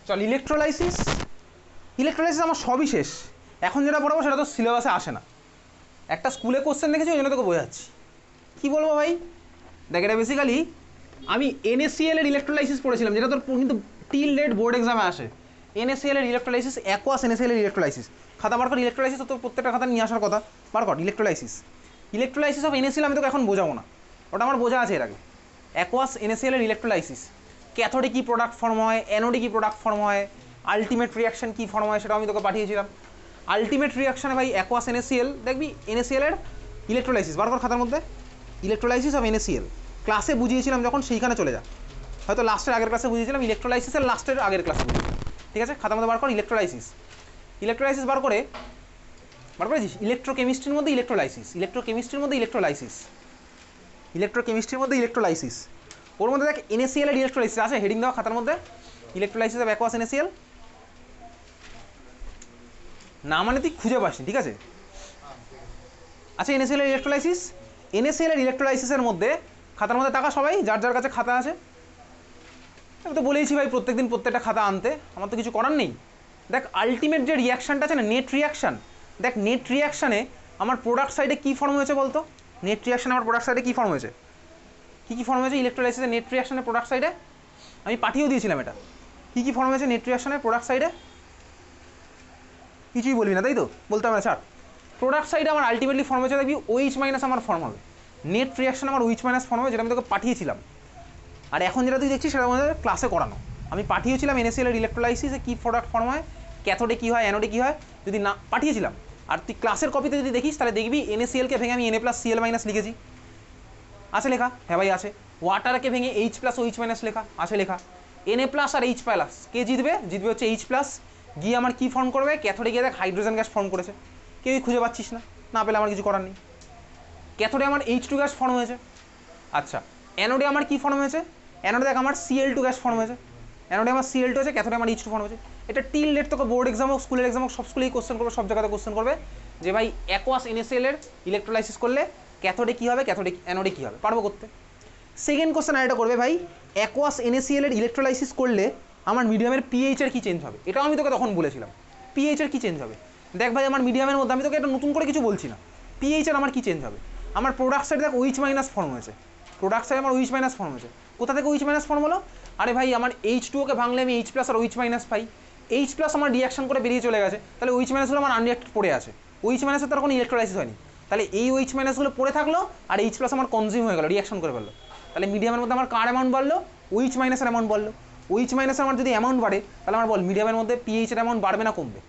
চল electrolysis. Electrolysis আমার সবই শেষ, এখন যেটা পড়াবো সেটা তো সিলেবাসে আসে না। একটা স্কুলে কোশ্চেন দেখেছি, ওই জন্য তোকে বোঝাচ্ছি। কী বলবো ভাই, দেখ এটা বেসিক্যালি আমি NaCl এর ইলেকট্রোলাইসিস পড়েছিলাম, যেটা তোর কিন্তু টিল ডেট বোর্ড এক্সামে আসে। NaCl এর ইলেকট্রোলাইসিস, অ্যাকোয়াস NaCl এর ইলেকট্রোলাইসিস। খাতা বার কর, ইলেকট্রোলাইসিস তো তোর প্রত্যেকটা খাতা নিয়ে আসার কথা। বার কর ইলেকট্রোলাইসিস। ইলেকট্রোলাইসিস অফ NaCl আমি তোকে এখন বোঝাবো না, ওটা আমার বোঝা আছে এর আগে। অ্যাকোয়াস NaCl এর ইলেকট্রোলাইসিস, ক্যাথোডে কী প্রোডাক্ট ফর্ম হয়, অ্যানোডে কী প্রোডাক্ট ফর্ম হয়, আলটিমেট রিয়াকশন কী ফর্ম হয় সেটাও আমি তোকে পাঠিয়েছিলাম। আলটিমেট রিয়াকশনে ভাই অ্যাকোয়াস NaCl দেখবি, NaCl এর ইলেকট্রোলাইসিস বার কর খাতার মধ্যে, ইলেকট্রোলাইসিস অফ NaCl। ক্লাসে বুঝিয়েছিলাম যখন, সেইখানে চলে যা, হয়তো লাস্টের আগের ক্লাসে বুঝিয়েছিলাম, ইলেকট্রোলাইসিসের লাস্টের আগের ক্লাসে বুঝিয়েছিলাম। ঠিক আছে, খাতার মধ্যে বার কর ইলেকট্রোলাইসিস। ইলেকট্রোলাইসিস বার করেছিস ইলেকট্রোকেমিস্ট্রির মধ্যে ইলেকট্রোলাইসিস, ইলেকট্রোকেমিস্ট্রির মধ্যে ইলেকট্রোলাইসিস, ইলেকট্রোকেমিস্ট্রির মধ্যে ইলেকট্রোলাইসিস। ওর মধ্যে দেখ NaCl এর ইলেকট্রোলাইসিস আছে, হেডিং দেওয়া খাতার মধ্যে, ইলেকট্রোলাইসিস অফ অ্যাকোয়াস NaCl। না মানে তুই খুঁজে পাসনি, ঠিক আছে। আচ্ছা NaCl এর ইলেকট্রোলাইসিস, NaCl এর ইলেকট্রোলাইসিসের মধ্যে খাতার মধ্যে টাকা সবাই যার যার কাছে খাতা আছে। আমি তো বলেইছি ভাই প্রত্যেকদিন প্রত্যেকটা খাতা আনতে, আমার তো কিছু করার নেই। দেখ আলটিমেট যে রিয়াকশানটা আছে না, নেট রিয়াকশান, দেখ নেট রিয়াকশানে আমার প্রোডাক্ট সাইডে কী ফর্ম হয়েছে বলতো, নেট রিয়াকশানে আমার প্রোডাক্ট সাইডে কী ফর্ম হয়েছে, কী ফর্ম হয়েছে ইলেকট্রোলাইসিসের নেট রিয়াকশানে প্রোডাক্ট সাইডে, আমি পাঠিয়েও দিয়েছিলাম এটা। কী ফর্ম হয়েছে নেট রিয়াকশানের প্রোডাক্ট সাইডে, কিছুই বলবি না তাই তো, বলতে হবে না ছাড়। প্রোডাক্ট সাইডে আমার আলটিমেটলি ফর্ম হয়েছে দেখবি OH মাইনাস আমার ফর্ম হবে, নেট রিয়াকশান আমার OH মাইনাস ফর্ম হবে, যেটা আমি তোকে পাঠিয়েছিলাম। আর এখন যেটা তুই দেখছিস সেটা আমাদের ক্লাসে করানো। আমি পাঠিয়েছিলাম NaCl এর ইলেকট্রোলাইসিসে কী প্রোডাক্ট ফর্ম হয়, ক্যাথোডে কী হয়, অ্যানোডে কী হয়, যদি না পাঠিয়েছিলাম। আর তুই ক্লাসের কপিতে যদি দেখিস তাহলে দেখবি NaCl কে ভেঙে আমি Na+Cl- লিখেছি, আছে লেখা, হ্যাঁ ভাই আছে। ওয়াটারকে ভেঙে H+OH- লেখা আছে, লেখা। Na+ আর H+, কে জিতবে, জিতবে হচ্ছে H+, গিয়ে আমার কী ফর্ম করবে, ক্যাথোডে গিয়ে দেখ হাইড্রোজেন গ্যাস ফর্ম করেছে, কেউই খুঁজে পাচ্ছিস না, না পেলে আমার কিছু করার নেই। ক্যাথোডে আমার H2 গ্যাস ফর্ম হয়েছে। আচ্ছা অ্যানোডে আমার কী ফর্ম হয়েছে, অ্যানোডে দেখ আমার Cl2 গ্যাস ফর্ম হয়েছে, অ্যানোডে আমার Cl2 আছে, ক্যাথোডে আমার H2 ফর্ম হয়েছে। এটা টিল ডেট তোকে বোর্ড এক্সাম হোক, স্কুলের এক্সাম হোক, সব স্কুলেই কোশ্চেন করবে, সব জায়গাতে কোশ্চেন করবে যে ভাই অ্যাকোয়াস NaCl এর ইলেকট্রোলাইসিস করলে ক্যাথোডে কী হবে, ক্যাথোডে অ্যানোডে কী হবে, পারবো করতে। সেকেন্ড কোশ্চেন আর এটা করবে ভাই, অ্যাকোয়াস NaCl এর ইলেকট্রোলাইসিস করলে আমার মিডিয়ামের pH এর কী চেঞ্জ হবে, এটাও আমি তোকে তখন বলেছিলাম, pH এর কী চেঞ্জ হবে। দেখ ভাই আমার মিডিয়ামের মধ্যে, আমি তোকে এটা নতুন করে কিছু বলছি না, pH এর আমার কী চেঞ্জ হবে। আমার প্রোডাক্ট সাইডে দেখ OH- ফর্ম হয়েছে, প্রোডাক্ট সাইডে আমার OH- ফর্ম হয়েছে। কোথা থেকে OH- ফর্ম হলো, আরে ভাই আমার H2O-কে ভাঙলে আমি H+ আর OH- পাই, H+ আমার রিয়াকশন করে বেরিয়ে চলে গেছে, তাহলে OH- গুলো আমার আনরিয়াক্টেড পড়ে আছে, OH- তার কোনো ইলেকট্রোলাইসিস হয়নি, তাহলে এই OH- গুলো পড়ে থাকলো আর H+ আমার কনজিউম হয়ে গেলো, রিয়াকশন করে ফেললো, তাহলে মিডিয়ামের মধ্যে আমার কার অ্যামাউন্ট বাড়লো, OH- এর অ্যামাউন্ট বাড়লো। OH- আমার যদি অ্যামাউন্ট বাড়ে তাহলে আমার বল মিডিয়ামের মধ্যে pH এর অ্যামাউন্ট বাড়বে না কমবে,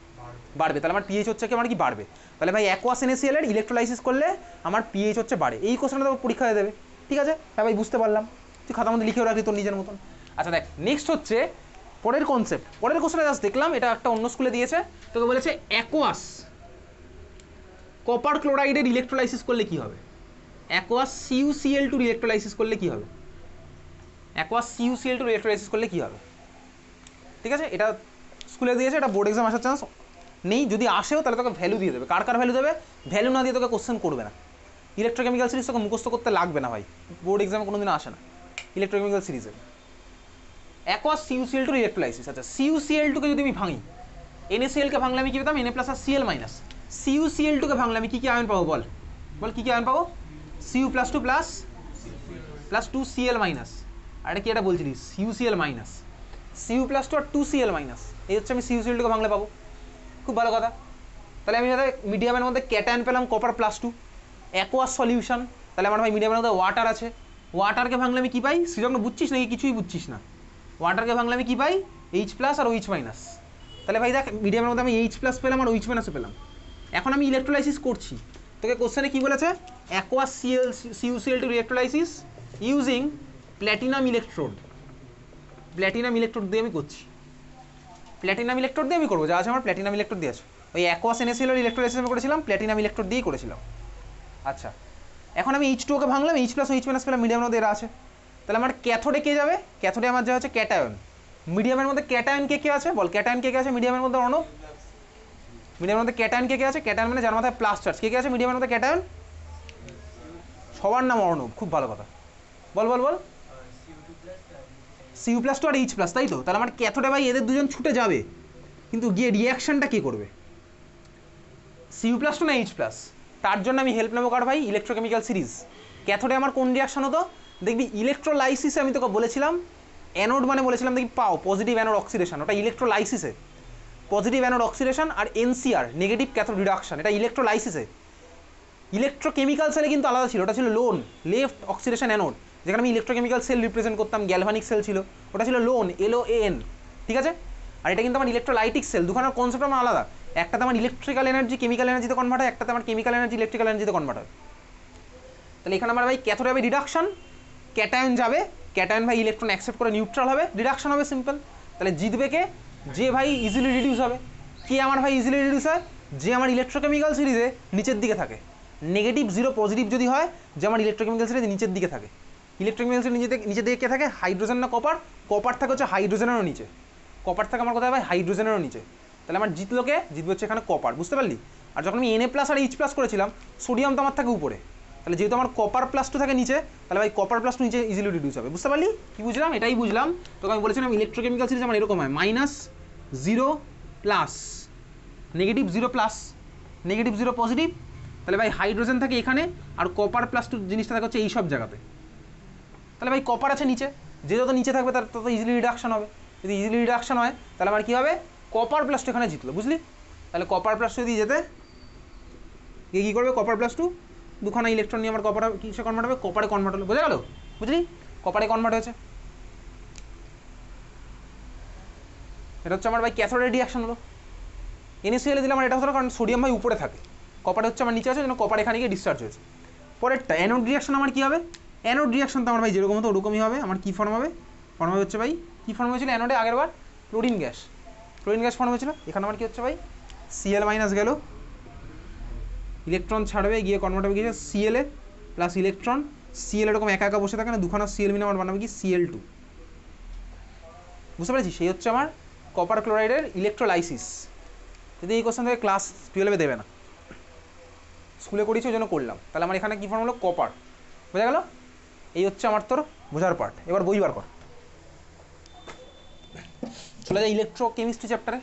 বাড়বে, তাহলে আমার pH হচ্ছে কি আমার কি বাড়বে, তাহলে ভাই অ্যাকোয়াস NaCl এর ইলেকট্রোলাইসিস করলে আমার pH হচ্ছে বাড়ে। এই কোশ্চেনটা তো পরীক্ষায় দেবে, ঠিক আছে, হ্যাঁ ভাই বুঝতে পারলাম, তুই খাতার মধ্যে লিখেও রাখি তোর নিজের মতন। আচ্ছা দেখ নেক্সট হচ্ছে পরের কনসেপ্ট, পরের কোশ্চেনটা জাস্ট দেখলাম, এটা একটা অন্য স্কুলে দিয়েছে, তোকে বলেছে অ্যাকোয়াস কপার ক্লোরাইডের ইলেকট্রোলাইসিস করলে কী হবে, অ্যাকোয়াস CuCl2 ইলেকট্রোলাইসিস করলে কী হবে, অ্যাকোয়াস CuCl2 ইলেকট্রোলাইসিস করলে কী হবে, ঠিক আছে। এটা স্কুলে দিয়েছে, এটা বোর্ড এক্সাম আসার চান্স নেই, যদি আসেও তাহলে তোকে ভ্যালু দিয়ে দেবে, কার কার ভ্যালু দেবে, ভ্যালু না দিয়ে তোকে কোশ্চেন করবে না। ইলেকট্রোকেমিক্যাল সিরিজ তোকে মুখস্থ করতে লাগবে না ভাই, বোর্ড এক্সামে কোনোদিন আসে না ইলেকট্রোকেমিক্যাল সিরিজে। অ্যাকোয়াস CuCl2 ইলেকট্রোলাইসিস, আচ্ছা CuCl2-কে যদি আমি ভাঙি, NaCl-কে ভাঙলে আমি কী পেতাম, Na+ আর Cl-, CuCl2-কে ভাঙলে আমি কী কী আয়ন পাবো, বল বল কী কী আয়ন পাবো, Cu+2 প্লাস 2Cl-, আর এটা কি এটা বলছিলিস CuCl-, Cu+2 আর 2Cl-, এই হচ্ছে আমি CuCl2-কে ভাঙলে পাবো, খুব ভালো কথা। তাহলে আমি মিডিয়ামের মধ্যে ক্যাটায়ন পেলাম কপার +2, অ্যাকোয়াস সলিউশন, তাহলে আমার ভাই মিডিয়ামের মধ্যে ওয়াটার আছে, ওয়াটারকে ভাঙলে আমি কী পাই, সৃজক বুঝছিস নাকি কিছুই বুঝছিস না, ওয়াটারকে ভাঙলে আমি কী পাই, H+ আর OH-, তাহলে ভাই দেখ মিডিয়ামের মধ্যে আমি H+ পেলাম আর OH- পেলাম। এখন আমি ইলেকট্রোলাইসিস করছি, তোকে কোশ্চেনে কী বলেছে, aqueous CuCl2 electrolysis using platinum electrode, platinum electrode দিয়ে আমি করছি, প্ল্যাটিনাম ইলেকট্রোড দিয়ে আমি করবো, যা আছে আমার প্ল্যাটিনাম ইলেকট্রোড দিয়ে আছে, ওই অ্যাকোয়াস NaCl এর ইলেকট্রোলাইসিস আমি করেছিলাম প্ল্যাটিনাম ইলেকট্রোড দিয়েই করেছিলাম। আচ্ছা এখন আমি H2O-কে ভাঙলাম, H+ OH- পেলাম, মিডিয়ামের মধ্যে এরা আছে, তাহলে আমার ক্যাথোডে কে যাবে, ক্যাথোডে আমার যা হচ্ছে ক্যাটায়ন, মিডিয়ামের মধ্যে ক্যাটায়ন কে কে আছে বল, ক্যাটায়ন কে কে আছে মিডিয়ামের মধ্যে, অর্ণব মিডিয়ামের মধ্যে ক্যাটায়ন কে কে আছে, ক্যাটায়ন মানে যার মাথায় প্লাস চার্জ, কে কে আছে মিডিয়ামের মধ্যে ক্যাটায়ন, সবার নাম অর্ণব, খুব ভালো কথা, বল বল বল, সিইউ প্লাস টু আর এইচ প্লাস, তাই তো? তাহলে আমার ক্যাথোডে ভাই এদের দুজন ছুটে যাবে, কিন্তু গিয়ে রিয়াকশানটা কে করবে? সিইউ প্লাস টু না এইচ প্লাস? তার জন্য আমি হেল্প নেবো কার ভাই? Electrochemical series. ক্যাথোডে আমার কোন রিয়াকশন হতো দেখবি? ইলেকট্রোলাইসিসে আমি তোকে বলেছিলাম, অ্যানোড মানে বলেছিলাম দেখবি পাও পজিটিভ অ্যানোড অক্সিডেশন, ওটা ইলেকট্রোলাইসিসে পজিটিভ অ্যানোড অক্সিডেশন, আর এনসিআর নেগেটিভ ক্যাথোড রিডাকশন, এটা ইলেকট্রোলাইসিসে। ইলেকট্রোকেমিক্যাল সেলে কিন্তু আলাদা ছিল, ওটা ছিল লোন লেফট অক্সিডেশন অ্যানোড, যেখানে আমি ইলেকট্রোকেমিক্যাল সেল রিপ্রেজেন্ট করতাম, গ্যালভানিক সেল ছিল, ওটা ছিল লোন LOAN, ঠিক আছে? আর এটা কিন্তু আমার ইলেকট্রোলাইটিক সেল, দুখানার কনসেপ্ট আমার আলাদা। একটাতে আমার ইলেকট্রিক্যাল এনার্জি কেমিক্যাল এনার্জিতে কনভার্ট হয়, একটাতে আমার কেমিক্যাল এনার্জি ইলেকট্রিক্যাল এনার্জিতে কনভার্ট হয়। তাহলে এখানে আমার ভাই ক্যাথোড হবে রিডাকশন, ক্যাটায়ন যাবে, ক্যাটায়ন ভাই ইলেকট্রন অ্যাকসেপ্ট করে নিউট্রাল হবে, রিডাকশন হবে সিম্পল। তাহলে জিতবে কে? যে ভাই ইজিলি রিডিউস হবে। কে আমার ভাই ইজিলি রিডিউস হয়? যে আমার ইলেকট্রোকেমিক্যাল সিরিজে নিচের দিকে থাকে, নেগেটিভ জিরো পজিটিভ যদি হয়, যে আমার ইলেকট্রোকেমিক্যাল সিরিজে নিচের দিকে থাকে। ইলেকট্রোকেমিক্যাল সিরিজ নিচের দিকে কে থাকে? হাইড্রোজেন না কপার? কপার থাকে হচ্ছে হাইড্রোজেনেরও নিচে, কপার থাকে আমার কোথায় ভাই? হাইড্রোজেনেরও নিচে। তাহলে আমার জিতলো কে? জিতবে হচ্ছে এখানে কপার, বুঝতে পারলি? আর যখন আমি Na প্লাস আর এইচ প্লাস করেছিলাম, সোডিয়াম তো আমার থাকে উপরে, তাহলে যেহেতু আমার কপার প্লাস টু থাকে নিচে, তাহলে ভাই কপার প্লাস টু নিচে ইজিলি রিডিউস হবে, বুঝতে পারলি? কি বুঝলাম? এটাই বুঝলাম। তোকে আমি বলেছিলাম ইলেকট্রোকেমিক্যাল সিরিজ আমার এরকম হয়, -0 plus negative 0 plus negative 0 positive. তাহলে ভাই হাইড্রোজেন থাকে এখানে, আর কপার প্লাস টু জিনিসটা থাকে হচ্ছে এই সব জায়গাতে। তাহলে ভাই কপার আছে নিচে, যে যত নিচে থাকবে তার তত ইজিলি রিডাকশন হবে। যদি ইজিলি রিডাকশন হয় তাহলে আমার কী হবে? কপার প্লাস টু এখানে জিতলো, বুঝলি? তাহলে কপার প্লাস টু যদি যেতে গিয়ে কী করবে? কপার প্লাস টু দুখানা ইলেকট্রন নিয়ে আমার কপার কিসে কনভার্ট হবে? কপারে কনভার্ট হলো, বোঝা গেল? বুঝলি? কপারে কনভার্ট হয়েছে। এটা হচ্ছে আমার ভাই ক্যাথোডের রিয়াকশন হলো। NaCl দিলে আমার এটা হতো, কারণ সোডিয়াম ভাই উপরে থাকে, কপারে হচ্ছে আমার নিচে আছে, যেন কপার এখানে গিয়ে ডিসচার্জ হয়েছে। পরেরটা অ্যানোড রিয়াকশন আমার কী হবে? অ্যানোড রিয়াকশন তো আমার ভাই যেরকম হতো ওরকমই হবে। আমার কী ফর্ম হবে? ফর্ম হবে হচ্ছে ভাই, কী ফর্ম হয়েছিল অ্যানোডে আগের বার? Chlorine gas, chlorine gas form হয়েছিল। এখানে আমার কী হচ্ছে ভাই? Cl মাইনাস গেল, ইলেকট্রন ছাড়বে গিয়ে কনভার্ট হবে গিয়ে Cl এ প্লাস ইলেকট্রন। Cl এরকম একা একা বসে থাকে না, দুখানা Cl মিলে আমার বানাবে কি? Cl2, বুঝতে পেরেছি? সেই হচ্ছে আমার কপার ক্লোরাইডের ইলেকট্রোলাইসিস। যদি এই কোশ্চেন থেকে ক্লাস 12-এ দেবে না, স্কুলে করেছি ওই জন্য করলাম। তাহলে আমার এখানে কী ফর্ম হলো? কপার, বোঝা গেল? এই হচ্ছে আমার তোর বোঝার পার্ট। এবার বই বার কর, চলে যায় ইলেকট্রোকেমিস্ট্রি চ্যাপ্টারে।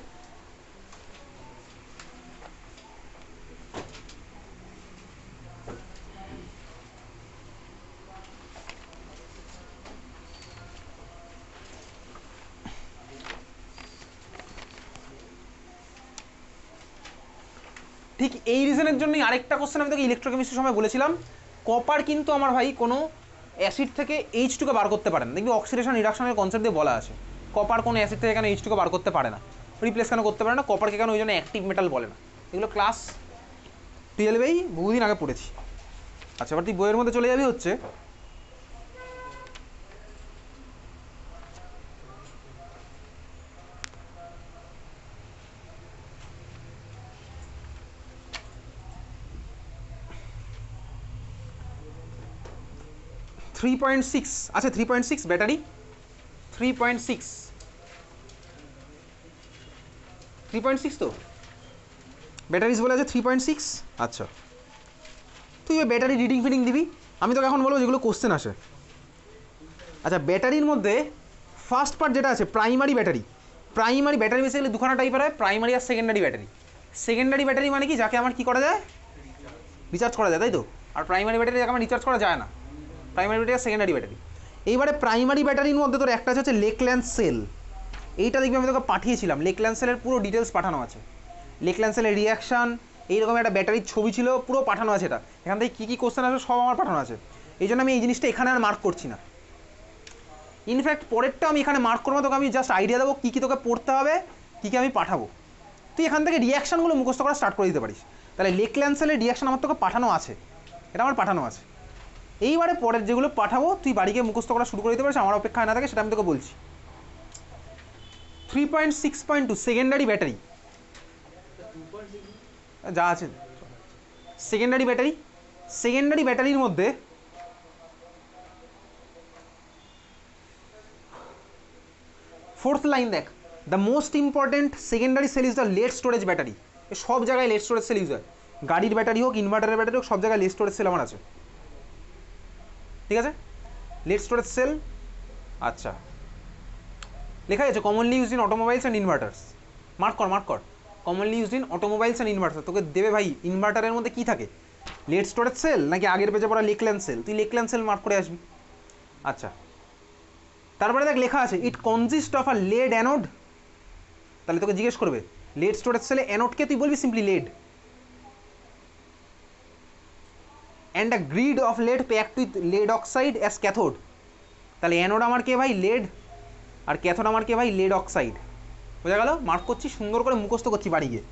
ঠিক এই রিজনের জন্যই আরেকটা কোশ্চেন আমি তোকে ইলেকট্রোকেমিস্ট্রির সময় বলেছিলাম, কপার কিন্তু আমার ভাই কোনো অ্যাসিড থেকে H2কে বার করতে পারে না। দেখবি অক্সিডেশন রিডাকশনের কনসেপ্ট দিয়ে বলা আছে, কপার কোনো অ্যাসিড থেকে কেন H2কে বার করতে পারে না, রিপ্লেস কেন করতে পারে না, কপারকে কেন ওই জন্য অ্যাক্টিভ মেটাল বলে না। এগুলো ক্লাস 12-এই বহুদিন আগে পড়েছি। আচ্ছা, এবার তুই বইয়ের মধ্যে চলে যাবি হচ্ছে 3.6 আচ্ছা 3.6 ব্যাটারি 3.6 তো ব্যাটারিজ বলে আছে 3.6। আচ্ছা, তুই ওই ব্যাটারি রিডিং ফিডিং দিবি, আমি তোকে এখন বলবো যেগুলো কোশ্চেন আসে। আচ্ছা, ব্যাটারির মধ্যে ফার্স্ট পার্ট যেটা আছে primary battery. Primary battery basically দুখানা টাইপের হয়, প্রাইমারি আর সেকেন্ডারি ব্যাটারি। সেকেন্ডারি ব্যাটারি মানে কি? যাকে আমার কি করা যায়? রিচার্জ করা যায়, তাই তো? আর প্রাইমারি ব্যাটারি যাকে আমার রিচার্জ করা যায় না, প্রাইমারি ব্যাটারি আর সেকেন্ডারি ব্যাটারি। এইবারে প্রাইমারি ব্যাটারির মধ্যে তোর একটা হচ্ছে লেকল্যান্ড সেল। এইটা দেখবি আমি তোকে পাঠিয়েছিলাম, লেকল্যান্ড সেলের পুরো ডিটেলস পাঠানো আছে। লেকল্যান্ড সেলের রিয়াকশান, এইরকম একটা ব্যাটারির ছবি ছিল, পুরো পাঠানো আছে। এটা এখান থেকে কী কী কোশ্চেন আসবে সব আমার পাঠানো আছে, এই জন্য আমি এই জিনিসটা এখানে আর মার্ক করছি না। ইনফ্যাক্ট পরেরটা আমি এখানে মার্ক করবো, তোকে আমি জাস্ট আইডিয়া দেবো কী কী তোকে পড়তে হবে, কী কী আমি পাঠাবো। তুই এখান থেকে রিয়াকশানগুলো মুখস্থ করা স্টার্ট করে দিতে পারিস। তাহলে লেকল্যান্ড সেলের রিয়াকশান আমার তোকে পাঠানো আছে, এটা আমার পাঠানো আছে। এইবারে পরের যেগুলো পাঠাবো তুই বাড়িকে মুখস্থ করা শুরু করে দিতে পারিস, আমার অপেক্ষায় না থাকে, সেটা আমি তোকে বলছি। 3.6.2 সেকেন্ডারি ব্যাটারি যা আছে, সেকেন্ডারি ব্যাটারি। সেকেন্ডারি ব্যাটারির মধ্যে ফোর্থ লাইন দেখ, the most important secondary cell is the lead storage battery. সব জায়গায় লেট স্টোরেজ সেল ইউজ হয়, গাড়ির ব্যাটারি হোক, ইনভার্টারের ব্যাটারি হোক, সব জায়গায় লেট স্টোরেজ সেল আমার আছে, ঠিক আছে? Let storage cell. আচ্ছা, লেখা আছে commonly use in automobiles and inverters. Mark কর commonly use in automobiles and inverter. তোকে দেবে ভাই ইনভার্টারের মধ্যে কী থাকে, লেড স্টোরেজ সেল নাকি আগের পেজে পড়া লেকল্যান্ড সেল, তুই লেকল্যান্ড সেল মার্ক করে আসবি। আচ্ছা, তারপরে দেখ লেখা আছে it consist of a lead anode. তাহলে তোকে জিজ্ঞেস করবে লেড স্টোরেজ সেলে অ্যানোডকে তুই বলবি simply lead, and a grid of lead packed with lead oxide as cathode. তাহলে অ্যানোড আমার কে ভাই লেড, আর ক্যাথোড আমার কে ভাই লেড অক্সাইড। বোঝা গেল? মার্ক করছি, সুন্দর করে মুখস্থ করছি বাড়ি গিয়ে।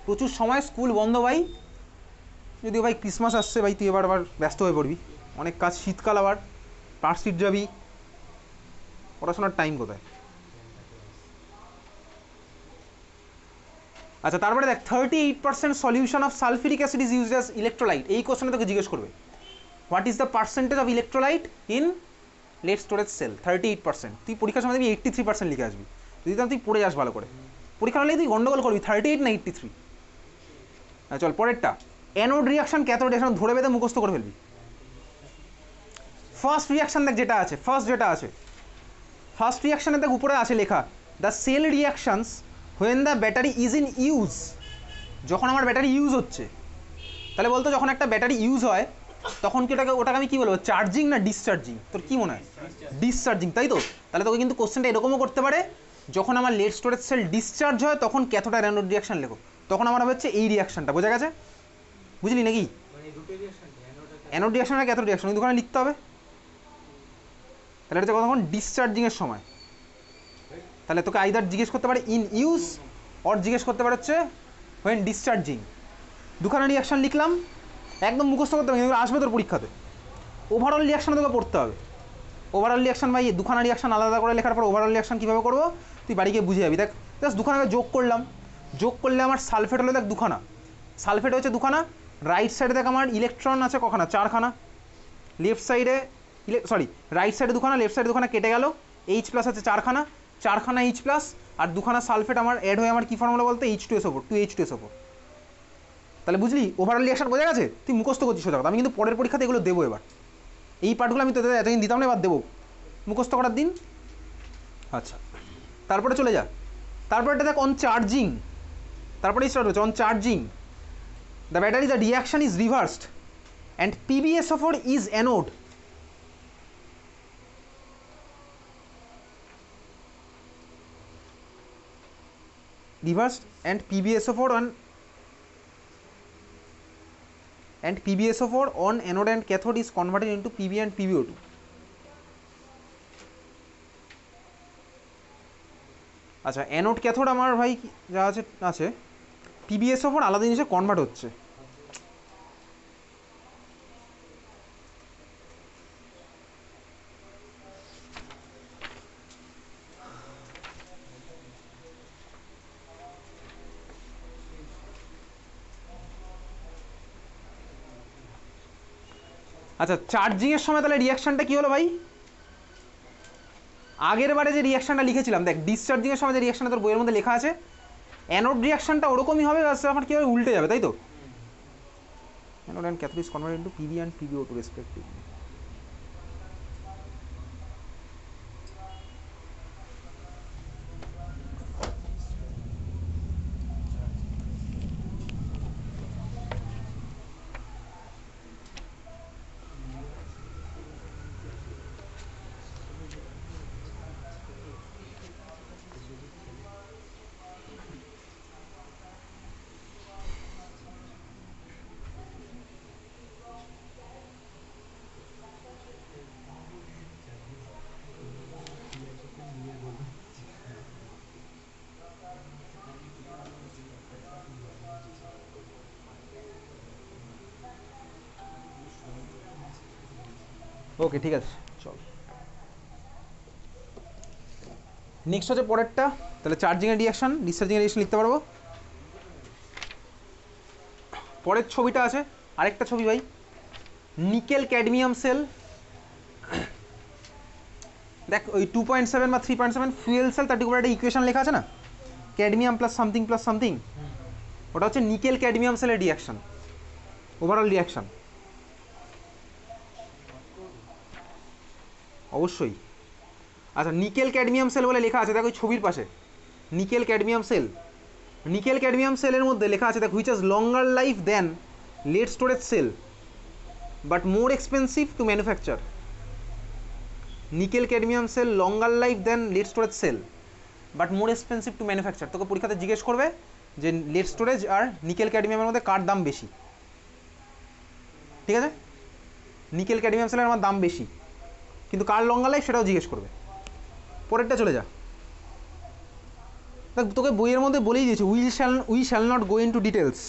প্রচুর সময়, স্কুল বন্ধ ভাই, যদিও ভাই ক্রিসমাস আসছে ভাই, তুই আবার ব্যস্ত হয়ে পড়বি, অনেক কাজ, শীতকাল আবার পার্কশিট যাবি, পড়াশোনার টাইম কোথায়। আচ্ছা, তারপরে দেখ 38% solution of sulphuric acid is used as electrolyte. এই কোশ্চেনে তোকে জিজ্ঞেস করবে what is the percentage of electrolyte in lead storage cell. 38%। তুই পরীক্ষার সময় দেখবি 83% লিখে আসবি, যদি তুই পড়ে যাস ভালো করে। পরীক্ষা হলে তুই গন্ডগোল করবি, 38 না 83। চল পরেরটা, অ্যানোড রিয়াকশন ক্যাথোড রিয়াকশন ধরে বেঁধে মুখস্থ করে ফেলবি। ফার্স্ট রিয়াকশন দেখ যেটা আছে, ফার্স্ট রিয়াকশানে দেখ উপরে আছে লেখা the cell reactions when the battery is in use. যখন আমার ব্যাটারি ইউজ হচ্ছে, তাহলে বলতো যখন একটা ব্যাটারি ইউজ হয় তখন কি ওটাকে আমি কী বলবো, চার্জিং না ডিসচার্জিং? তোর কী মনে হয়? ডিসচার্জিং, তাই তো? তাহলে তোকে কিন্তু কোশ্চেনটা এরকমও করতে পারে, যখন আমার লেড স্টোরেজ সেল ডিসচার্জ হয় তখন ক্যাথোড আর অ্যানোড রিয়াকশন লেখো, তখন আমার হচ্ছে এই রিয়াকশনটা। বোঝা গেছে? বুঝলি নাকি? অ্যানোড রিয়াকশন আর ক্যাথোড রিয়াকশন ওই দুখানে লিখতে হবে। তাহলে এটা কতক্ষণ ডিসচার্জিংয়ের সময়, তাহলে তোকে আইদার জিজ্ঞেস করতে পারে ইন ইউজ অর জিজ্ঞেস করতে পারে হচ্ছে হোয়েন ডিসচার্জিং। দুখানা রিয়াকশান লিখলাম, একদম মুখস্থ করতে হবে, কিন্তু আসবে তোর পরীক্ষাতে। ওভারঅল রিয়াকশান তোকে পড়তে হবে। ওভারঅল রিয়াকশান ভাই দুখানা রিয়াকশান আলাদা করে লেখার পর ওভারঅল রিয়াকশান কীভাবে করবো তুই বাড়ি গিয়ে বুঝে যাবি। দেখ জাস্ট দুখানাকে যোগ করলাম, যোগ করলে আমার সালফেট হলো দেখ দুখানা, সালফেট হচ্ছে দুখানা। রাইট সাইডে দেখ আমার ইলেকট্রন আছে কখানা, চারখানা। লেফট সাইডে রাইট সাইডে দুখানা, লেফট সাইডে দুখানা কেটে গেল, এইচ প্লাস আছে চারখানা, চারখানা এইচ প্লাস, আর দুখানা সালফেট আমার অ্যাড হয়ে আমার কী ফর্মুলা বলতে H2SO4, 2H2SO4। তাহলে বুঝলি ওভারঅল রিয়াকশন বোঝা গেছে? তুই মুখস্থ করছিস সোজা কথা, আমি কিন্তু পরের পরীক্ষাতে এগুলো দেবো। এবার এই পার্টগুলো আমি তোদের এতদিন দিতাম না, এবার দেবো মুখস্থ করার দিন। আচ্ছা, তারপরে চলে যা, তারপরে এটা দেখ অন চার্জিং, তারপরেই স্টার্ট হচ্ছে on charging the battery the reaction is reversed and PbSO4 is anode. Reversed and PbSO4 on anode and cathode is converted into Pb and PbO2. আচ্ছা, অ্যানোড ক্যাথোড আমার ভাই যা আছে PbSO4 আলাদা জিনিসে convert হচ্ছে। আচ্ছা, চার্জিংয়ের সময় তাহলে রিয়াকশানটা কী হলো ভাই? আগের বারে যে রিয়াকশানটা লিখেছিলাম দেখ, ডিসচার্জিংয়ের সময় যে রিয়াকশানটা তোর বইয়ের মধ্যে লেখা আছে, অ্যানোড রিয়াকশানটা ওরকমই হবে, আমার কী হবে উল্টে যাবে, তাই তো? Anode and cathode is converted into Pb and PbO2 respectively. Okay, ঠিক আছে, চল নেক্সট হচ্ছে পরেরটা। তাহলে চার্জিংয়ের রিয়াকশান, ডিসচার্জিংয়ের রিয়াকশান লিখতে পারবো। পরের ছবিটা আছে আরেকটা ছবি ভাই, নিকেল ক্যাডমিয়াম সেল। দেখ ওই 2.7 বা 3.7 ফুয়েল সেল, তার ঠিক উপরে একটা ইকুয়েশন লেখা আছে না, ক্যাডমিয়াম প্লাস সামথিং, ওটা হচ্ছে নিকেল ক্যাডমিয়াম সেলের রিয়াকশান, ওভারঅল রিয়াকশান। অবশ্যই। আচ্ছা নিকেল ক্যাডমিয়াম সেল বলে লেখা আছে দেখো ওই ছবির পাশে, nickel cadmium cell. Nickel cadmium সেলের মধ্যে লেখা আছে দেখো which has longer life than lead storage cell but more expensive to manufacture. Nickel cadmium cell longer life than lead storage cell but more expensive to manufacture. তোকে পরীক্ষাতে জিজ্ঞেস করবে যে লেড স্টোরেজ আর নিকেল ক্যাডমিয়ামের মধ্যে কার দাম বেশি, ঠিক আছে? নিকেল ক্যাডমিয়াম সেলের আমার দাম বেশি, কিন্তু কার লঙ্গার লাইফ সেটাও জিজ্ঞেস করবে। পরেরটা চলে যা। দেখ তোকে বইয়ের মধ্যে বলেই দিয়েছে we shall not go into details.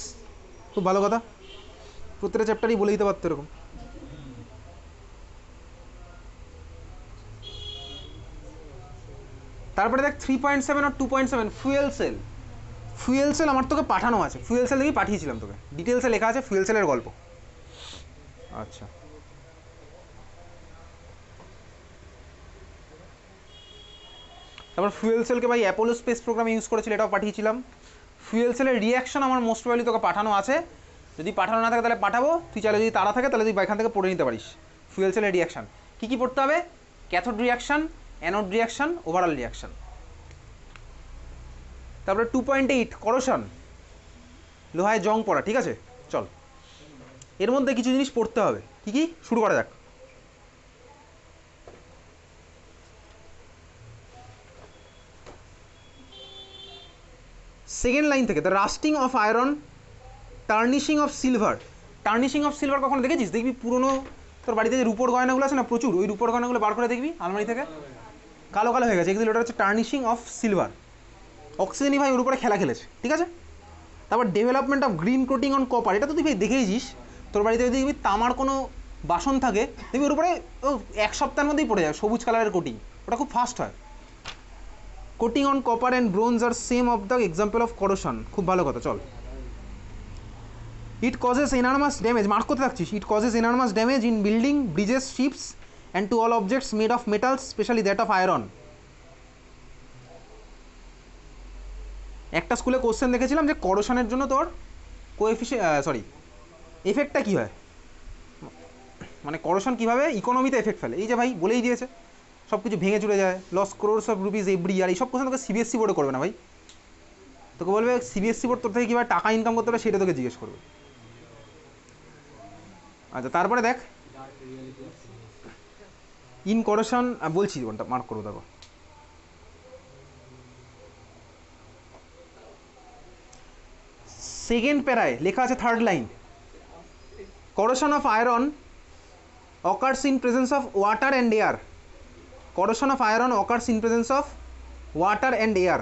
খুব ভালো কথা, প্রত্যেকটা চ্যাপ্টারই বলে দিতে পারতো এরকম। তারপরে দেখ 3.7 আর 2.7 ফুয়েল সেল। ফুয়েল সেল আমার তোকে পাঠানো আছে, ফুয়েল সেল দেখি পাঠিয়েছিলাম তোকে, ডিটেলসে লেখা আছে ফুয়েল সেলের গল্প। আচ্ছা তারপর ফুয়েল সেলকে ভাই অ্যাপোলো স্পেস প্রোগ্রামে ইউজ করেছিল, এটাও পাঠিয়েছিলাম। ফুয়েল সেলের রিয়াকশন আমার মোস্ট প্রবাবলি তোকে পাঠানো আছে, যদি পাঠানো না থাকে তাহলে পাঠাবো, তুই চাইলে যদি তারা থাকে তাহলে তুই এখান থেকে পড়ে নিতে পারিস। ফুয়েল সেলের রিয়াকশন কী কী পড়তে হবে? Cathode reaction, anode reaction, overall reaction. তারপরে 2.8 করোশন, লোহায় জং পড়া, ঠিক আছে? চল এর মধ্যে কিছু জিনিস পড়তে হবে, কী কী শুরু করা যাক। সেকেন্ড লাইন থেকে, the rusting of iron, tarnishing of silver. Tarnishing of silver কখনো দেখেছিস? দেখবি পুরনো তোর বাড়িতে যে রূপোর গয়নাগুলো আছে না প্রচুর, ওই রূপোর গয়নাগুলো বার করে দেখবি আলমারি থেকে কালো কালো হয়ে গেছে, এগুলো ওটা হচ্ছে টার্নিশিং অফ সিলভার। অক্সিজেনই ভাই ওর উপরে খেলা খেলেছে, ঠিক আছে? তারপর development of green coating on copper, এটা তো তুই ভাই দেখেইছিস, তোর বাড়িতে যদি দেখবি তামার কোনো বাসন থাকে দেখবি ওর উপরে এক সপ্তাহের মধ্যেই পড়ে যায় সবুজ কালারের কোটিং, ওটা খুব ফাস্ট হয়। Coating on copper and bronze আর same of the example of corrosion, খুব ভালো কথা। চল it causes enormous damage, mark করতে থাকছিস। It causes enormous damage in building, bridges, ships and to all objects made of metals specially that of iron. একটা স্কুলে question দেখেছিলাম যে করোশনের জন্য তোর এফেক্টটা কী হয়, মানে করোশন কীভাবে ইকোনমিতে এফেক্ট ফেলে। এই যে ভাই বলেই দিয়েছে সব কিছু ভেঙে চলে যায়, loss crores of rupees every year. এইসব কোশ্চেন তোকে সিবিএসসি বোর্ডে করবে না ভাই, তোকে বলবে সিবিএসসি বোর্ড তোর থেকে কীভাবে টাকা ইনকাম করতে হবে সেটা তোকে জিজ্ঞেস করবে। আচ্ছা তারপরে দেখ ইন করোশন বলছি, কোনটা মার্ক করবো দেখো। সেকেন্ড প্যারায় লেখা আছে third line, corrosion of iron occurs in presence of water and air. Corrosion of iron occurs in presence of water and air.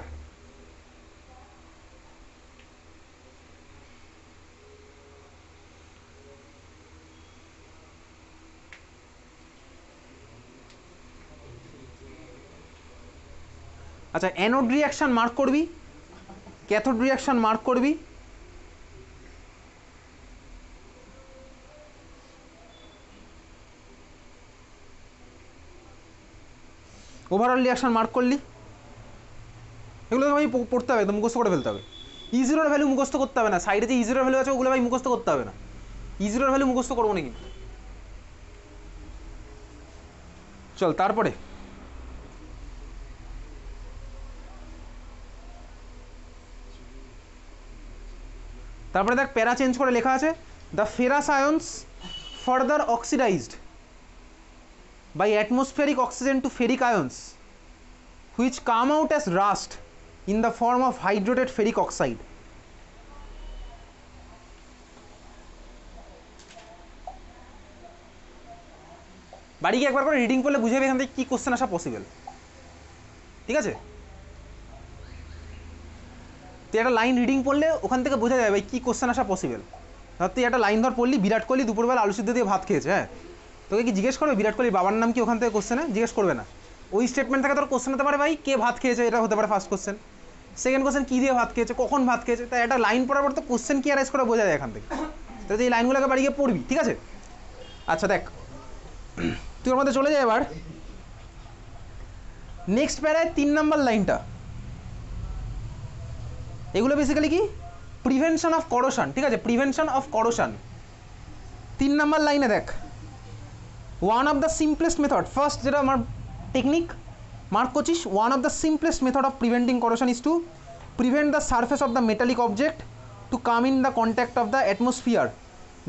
আচ্ছা অ্যানোড রিয়াকশন মার্ক করবি, ক্যাথোড রিয়াকশন মার্ক করবি, overall reaction mark করলি। এগুলো তো ভাই পড়তে হবে, একদম মুখস্থ করে ফেলতে হবে। ইজিরোর ভ্যালু মুখস্থ করতে হবে না, সাইডে যে ইজিরোর ভ্যালু আছে ওগুলো ভাই মুখস্থ করতে হবে না, ইজিরোর ভ্যালু মুখস্থ করবো না কিন্তু। চল তারপরে দেখ প্যারা চেঞ্জ করে লেখা আছে the ferrous আয়ন্স further oxidised by atmospheric oxygen to ferric ions which come out as rust in the form of hydrated ferric oxide. বাড়ি গিয়ে একবার করে রিডিং করলে বুঝে যাবে এখান থেকে কী কোশ্চেন আসা পসিবল, ঠিক আছে? তুই একটা লাইন রিডিং পড়লে ওখান থেকে বোঝা যাবে কী কোশ্চেন আসা পসিবল। ধর তুই একটা লাইন ধর পড়লি, বিরাট কোহলি দুপুরবেলা আলু সিদ্ধ দিয়ে ভাত খেয়েছে, হ্যাঁ, তোকে কি জিজ্ঞেস করবে বিরাট কোহলির বাবার নাম কি ওখান থেকে কোশ্চেনে? জিজ্ঞেস করবে না। ওই স্টেটমেন্ট থেকে তোর কোশ্চেন হতে পারে ভাই কে ভাত খেয়েছে, এটা হতে পারে ফার্স্ট কোশ্চেন। সেকেন্ড কোশ্চেন কী দিয়ে ভাত খেয়েছে, কখন ভাত খেয়েছে। তাই একটা লাইন পড়ার পর তো কোশ্চেন কি অ্যারাইজ করে বোঝা যায় এখান থেকে। তাহলে এই লাইনগুলোকে বাড়ি গিয়ে পড়বি, ঠিক আছে? আচ্ছা দেখ তুই ওর মধ্যে চলে যায় এবার নেক্সট প্যারায় 3 নম্বর লাইনটা, এগুলো বেসিক্যালি কি প্রিভেনশন অফ করোশন, ঠিক আছে? প্রিভেনশন অফ করোশন 3 নম্বর লাইনে দেখ one of the simplest method, first যেটা আমার টেকনিক মার্ক করছিস, one of the simplest method of preventing corrosion is to prevent the surface of the metallic object to come in the contact of the atmosphere,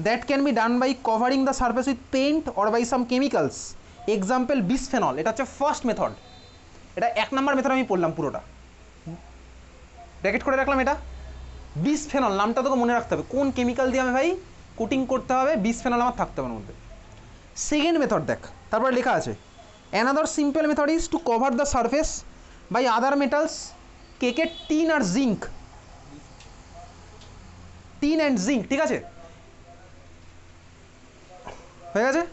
that can be done by covering the surface with paint or by some chemicals, example bisphenol. এটা হচ্ছে first method, এটা 1 নম্বর method আমি পড়লাম পুরোটা, bracket করে রাখলাম। এটা bisphenol, নামটা তোকে মনে রাখতে হবে, কোন কেমিক্যাল দিয়ে আমি ভাই কোটিং করতে হবে, বিসফেনল আমার থাকতে হবে ওর মধ্যে। সেকেন্ড মেথড দেখ, তারপরে লেখা আছে another simple method is to cover the surface by other metals, কেকে টিন আর জিঙ্ক, টিন অ্যান্ড জিঙ্ক, ঠিক আছে, হয়ে গেছে।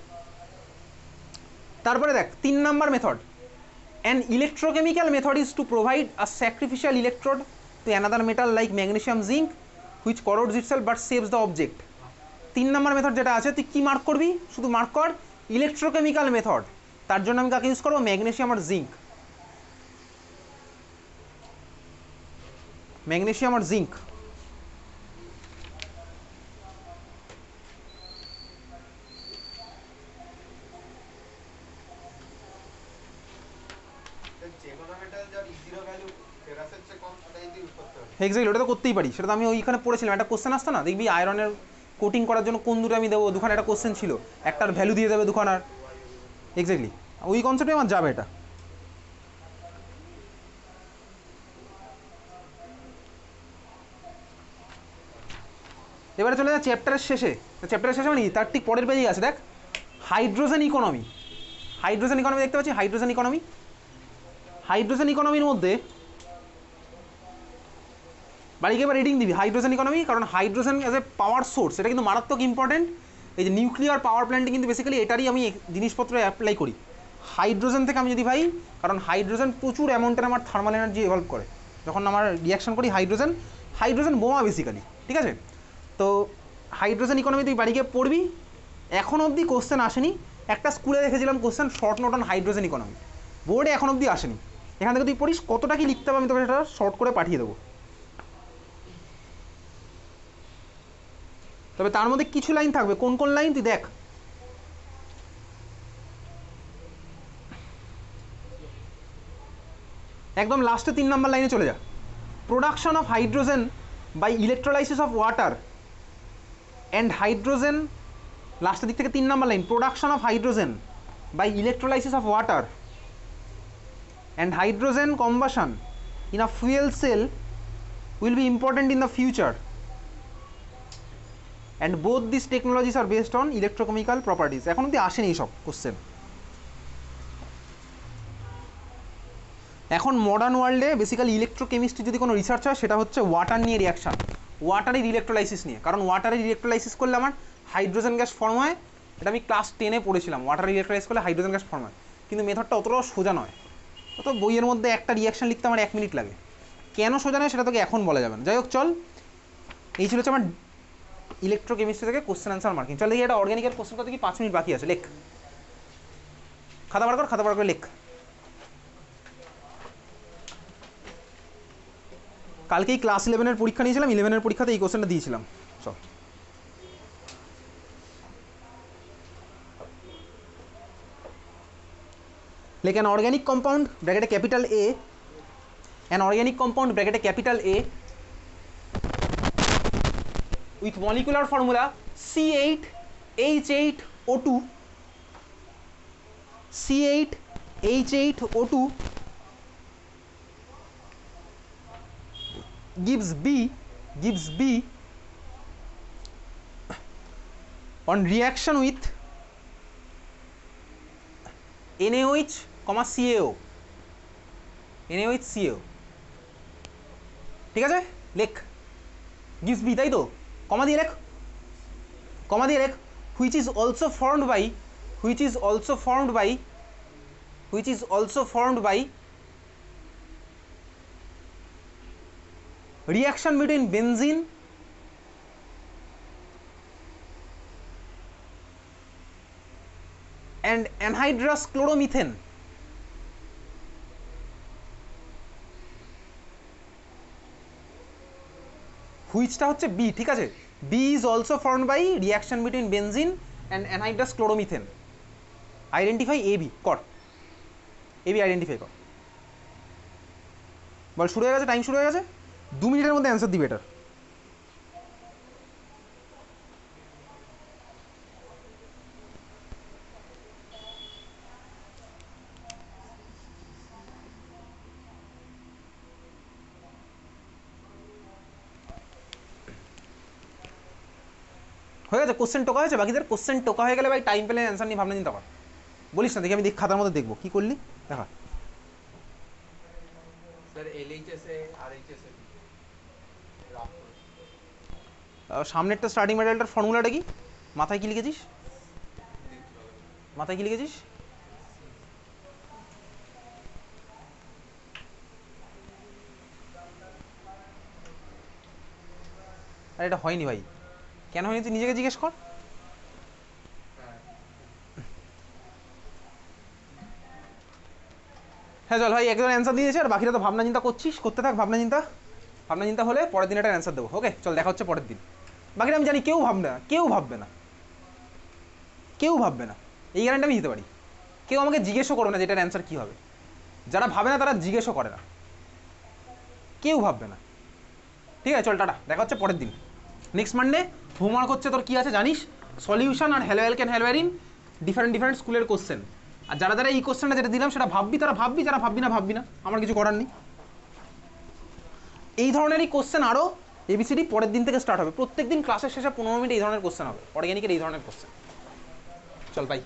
তারপরে দেখ 3 নম্বর method, an electrochemical method is to provide a sacrificial electrode to another metal like magnesium zinc which corrodes itself but saves the object. 3 নম্বর মেথড যেটা আছে তুই কি মার্ক করবি, শুধু মার্ক কর ইলেকট্রোকেমিক্যাল মেথড, তার জন্য আমি কাকে ইউজ করবো, ম্যাগনেসিয়াম আর জিঙ্ক, ম্যাগনেসিয়াম আর জিঙ্ক। এক্স্যাক্টলি, ওটা তো করতেই পারি, সেটা তো আমি ওইখানে পড়েছিলাম, একটা কোশ্চেন আসতো না দেখবি আয়রনের কোটিং করার জন্য কোন দুটো আমি দেবো, দুখানে একটা কোশ্চেন ছিল, একটার ভ্যালু দিয়ে দেবে দুখানার, এক্স্যাক্টলি ওই কনসেপ্টে আমার যাবে এটা। এবারে চলে যায় চ্যাপ্টারের শেষে, চ্যাপ্টারের শেষে মানে তার ঠিক পরের পেজেই আছে, দেখ হাইড্রোজেন ইকোনমি। হাইড্রোজেন ইকোনমি দেখতে পাচ্ছি, হাইড্রোজেন ইকোনমি। হাইড্রোজেন ইকোনমির মধ্যে বাড়িকে এবার রিডিং দিবি হাইড্রোজেন ইকোনমি, কারণ hydrogen as a power source এটা কিন্তু মারাত্মক ইম্পর্টেন্ট। এই যে নিউক্লিয়ার পাওয়ার প্ল্যান্টে কিন্তু বেসিক্যালি এটারই আমি জিনিসপত্র অ্যাপ্লাই করি হাইড্রোজেন থেকে আমি যদি ভাই, কারণ হাইড্রোজেন প্রচুর অ্যামাউন্টের আমার থার্মাল এনার্জি এভলভ করে যখন আমার রিয়াকশন করি হাইড্রোজেন, হাইড্রোজেন বোমা বেসিক্যালি, ঠিক আছে। তো হাইড্রোজেন ইকোনমি তুই বাড়িকে পড়বি, এখন অবধি কোশ্চেন আসেনি, একটা স্কুলে দেখেছিলাম question short note on hydrogen economy, বোর্ডে এখন অবধি আসেনি। এখান থেকে তুই পড়িস, কতটা কি লিখতে হবে আমি তোকে সেটা শর্ট করে পাঠিয়ে দেবো। তবে তার মধ্যে কিছু লাইন থাকবে, কোন কোন লাইন তুই দেখ, একদম লাস্টে 3 নম্বর লাইনে চলে যা। Production of hydrogen by electrolysis of water and hydrogen, লাস্টের দিক থেকে 3 নম্বর line, production of hydrogen by electrolysis of water and hydrogen combustion in a fuel cell will be important in the future and both this technologies are based on electrochemical properties. এখন অব্দি আসেনি এইসব question. এখন modern ওয়ার্ল্ডে basically electrochemistry যদি কোনো research হয় সেটা হচ্ছে ওয়াটার নিয়ে রিয়াকশান, ওয়াটারের ইলেকট্রোলাইসিস নিয়ে, কারণ ওয়াটারের ইলেকট্রোলাইসিস করলে আমার হাইড্রোজেন গ্যাস ফর্ম হয়, এটা আমি ক্লাস 10-এ পড়েছিলাম, ওয়াটার ইলেকট্রোলাইসিস করলে হাইড্রোজেন গ্যাস ফর্ম হয়, কিন্তু মেথডটা অতটাও সোজা নয়, অত বইয়ের মধ্যে একটা রিয়াকশান লিখতে আমার 1 মিনিট লাগে, কেন সোজা নয় সেটা তোকে এখন বলা যাবে না। যাই হোক চল, এই ছিল হচ্ছে আমার ইলেকট্রোকেমিস্ট্রি থেকে কোশ্চেন আনসার মার্কিং। চল দেখি এটা অর্গ্যানিকের কোশ্চেন করতে কি 5 মিনিট বাকি আছে, লেখ, খাতা বার কর, খাতা বার করে লেখ। কালকেই ক্লাস 11-এর পরীক্ষা নিয়েছিলাম, 11-এর পরীক্ষাতে এই কোশ্চেনটা দিয়েছিলাম। চল লেখ, অ্যান অর্গ্যানিক কম্পাউন্ড ব্র্যাকেটে capital A, an organic compound ব্র্যাকেটে capital A with molecular formula C8H8O2, C8H8O2 gives B on reaction with NaOH, CaO, NaOH CaO, ঠিক আছে, লেখ gives B, তাই তো, কমা দিয়ে লেখ, কমা দিয়ে লেখ, which is also formed by reaction between benzene and anhydrous chloromethane, হুইচটা হচ্ছে বি, ঠিক আছে, B is also formed by reaction between benzene and anhydrous chloromethane. Identify A B কর, এ বি আইডেন্টিফাই কর। বল শুরু হয়ে গেছে, টাইম শুরু হয়ে গেছে, 2 মিনিটের মধ্যে অ্যান্সার দিবে এটার। হয়ে গেছে, কোশ্চেন টোকা হয়েছে বাকিদের? কোশ্চেন টোকা হয়ে গেলে ভাই টাইম পেলে অ্যান্সার নিয়ে ভাবনা চিন্তা কর। বলিস না দেখি, আমি দেখ খাতার মধ্যে দেখবো কী করলি দেখা। স্যার এলএইচএস এ আরএইচএস এ রাফ করে সামনেরটা স্টার্টিং ম্যাটেরিয়ালটার ফর্মুলাটা কি? মাথায় কি লিখেছিস? দিতে হবে। মাথায় কি লিখেছিস? আর এটা হয়নি ভাই, কেন হয়নি তুই নিজেকে জিজ্ঞেস কর। হ্যাঁ হ্যাঁ চল ভাই, একজন অ্যান্সার দিয়েছে আর বাকিরা তো ভাবনা চিন্তা করছিস, করতে থাক ভাবনা চিন্তা। ভাবনা চিন্তা হলে পরের দিন একটা অ্যান্সার দেবো। ওকে চল, দেখা হচ্ছে পরের দিন। বাকিরা আমি জানি কেউ ভাববে না, কেউ ভাববে না, কেউ ভাববে না, এই গ্যারান্টি আমি দিতে পারি। কেউ আমাকে জিজ্ঞেসও করবে না যে এটার অ্যান্সার কী হবে। যারা ভাবে না তারা জিজ্ঞেসও করে না, কেউ ভাববে না। ঠিক আছে চল, টাটা, দেখা হচ্ছে পরের দিন। নেক্সট মানডে হোমওয়ার্ক হচ্ছে তোর কী আছে জানিস? সলিউশন আর haloalkane haloarene different different স্কুলের কোশ্চেন। আর যারা যারা এই কোশ্চেনটা যেটা দিলাম সেটা ভাববি তারা ভাববি, যারা ভাববি না ভাববি না, আমার কিছু করার নেই। এই ধরনেরই কোশ্চেন আরও এবিসিডি পরের দিন থেকে স্টার্ট হবে। প্রত্যেক দিন ক্লাসের শেষে 15 মিনিট এই ধরনের কোশ্চেন হবে, অর্গ্যানিকের এই ধরনের কোশ্চেন। চল বাই।